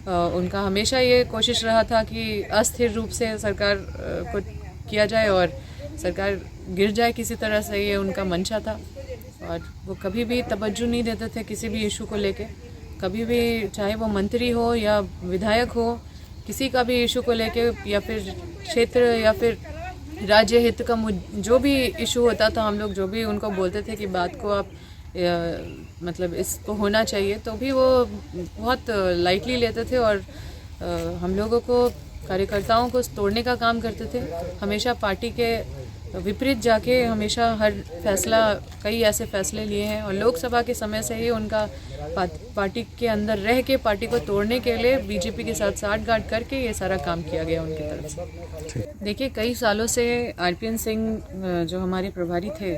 उनका हमेशा ये कोशिश रहा था कि अस्थिर रूप से सरकार को किया जाए और सरकार गिर जाए किसी तरह से, ये उनका मंशा था। और वो कभी भी तवज्जो नहीं देते थे किसी भी इशू को लेके, कभी भी, चाहे वो मंत्री हो या विधायक हो, किसी का भी इशू को लेके या फिर क्षेत्र या फिर राज्य हित का जो भी इशू होता था, हम लोग जो भी उनको बोलते थे कि बात को आप मतलब इसको होना चाहिए, तो भी वो बहुत लाइटली लेते थे और हम लोगों को, कार्यकर्ताओं को तोड़ने का काम करते थे। हमेशा पार्टी के विपरीत जाके हमेशा हर फैसला, कई ऐसे फैसले लिए हैं और लोकसभा के समय से ही उनका पार्टी के अंदर रह के पार्टी को तोड़ने के लिए बीजेपी के साथ साठगांठ करके ये सारा काम किया गया उनकी तरफ से। देखिए, कई सालों से आरपीएन सिंह जो हमारे प्रभारी थे,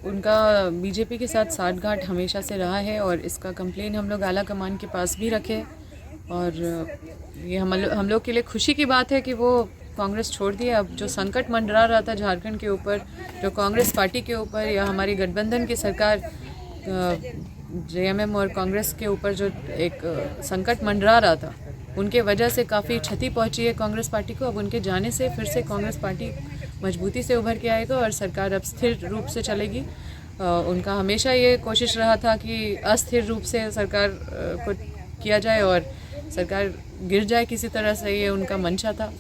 उनका बीजेपी के साथ साठगांठ हमेशा से रहा है और इसका कंप्लेन हम लोग आला कमान के पास भी रखे। और ये हम लोग के लिए खुशी की बात है कि वो कांग्रेस छोड़ दिया। अब जो संकट मंडरा रहा था झारखंड के ऊपर, जो कांग्रेस पार्टी के ऊपर या हमारी गठबंधन की सरकार जेएमएम और कांग्रेस के ऊपर जो एक संकट मंडरा रहा था, उनके वजह से काफ़ी क्षति पहुंची है कांग्रेस पार्टी को। अब उनके जाने से फिर से कांग्रेस पार्टी मजबूती से उभर के आएगा और सरकार अब स्थिर रूप से चलेगी। उनका हमेशा ये कोशिश रहा था कि अस्थिर रूप से सरकार को किया जाए और सरकार गिर जाए किसी तरह से, ये उनका मंशा था।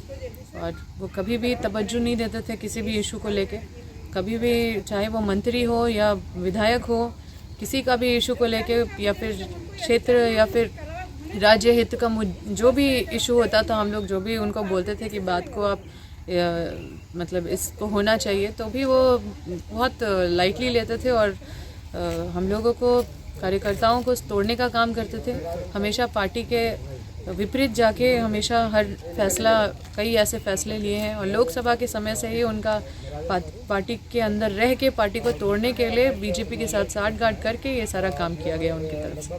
और वो कभी भी तवज्जो नहीं देते थे किसी भी इशू को लेके, कभी भी, चाहे वो मंत्री हो या विधायक हो, किसी का भी इशू को लेके या फिर क्षेत्र या फिर राज्य हित का जो भी इशू होता था, हम लोग जो भी उनको बोलते थे कि बात को आप मतलब इसको होना चाहिए, तो भी वो बहुत लाइटली लेते थे और हम लोगों को, कार्यकर्ताओं को तोड़ने का काम करते थे। हमेशा पार्टी के विपरीत जाके हमेशा हर फैसला, कई ऐसे फैसले लिए हैं और लोकसभा के समय से ही उनका पार्टी के अंदर रह के पार्टी को तोड़ने के लिए बीजेपी के साथ साठगांठ करके ये सारा काम किया गया उनकी तरफ से।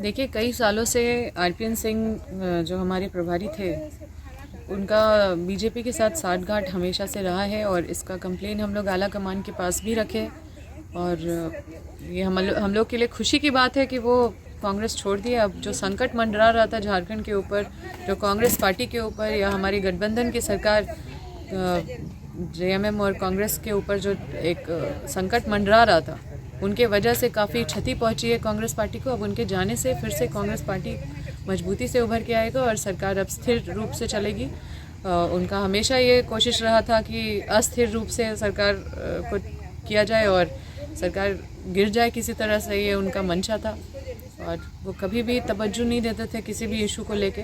देखिए, कई सालों से आरपीएन सिंह जो हमारे प्रभारी थे, उनका बीजेपी के साथ साठगांठ हमेशा से रहा है और इसका कंप्लेन हम लोग आला कमान के पास भी रखे। और ये हम लोग के लिए खुशी की बात है कि वो कांग्रेस छोड़ दिया। अब जो संकट मंडरा रहा था झारखंड के ऊपर, जो कांग्रेस पार्टी के ऊपर या हमारी गठबंधन की सरकार जेएमएम और कांग्रेस के ऊपर जो एक संकट मंडरा रहा था, उनके वजह से काफ़ी क्षति पहुंची है कांग्रेस पार्टी को। अब उनके जाने से फिर से कांग्रेस पार्टी मजबूती से उभर के आएगा और सरकार अब स्थिर रूप से चलेगी। उनका हमेशा ये कोशिश रहा था कि अस्थिर रूप से सरकार को किया जाए और सरकार गिर जाए किसी तरह से, ये उनका मंशा था। और वो कभी भी तवज्जो नहीं देते थे किसी भी इशू को लेके,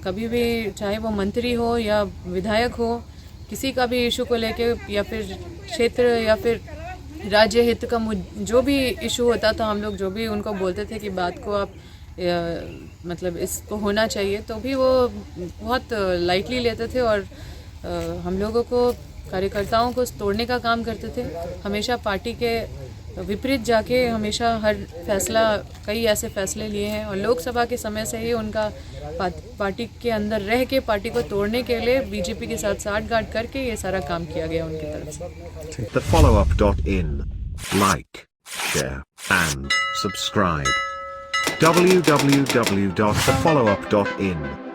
कभी भी, चाहे वो मंत्री हो या विधायक हो, किसी का भी इशू को लेके या फिर क्षेत्र या फिर राज्य हित का जो भी इशू होता था, हम लोग जो भी उनको बोलते थे कि बात को आप मतलब इसको होना चाहिए, तो भी वो बहुत लाइटली लेते थे और हम लोगों को, कार्यकर्ताओं को तोड़ने का काम करते थे। हमेशा पार्टी के विपरीत जाके हमेशा हर फैसला, कई ऐसे फैसले लिए हैं और लोकसभा के समय से ही उनका पार्टी के अंदर रह के पार्टी को तोड़ने के लिए बीजेपी के साथ साठगांठ करके ये सारा काम किया गया उनकी तरफ से। TheFollowUp.in, like, share and subscribe. www.thefollowup.in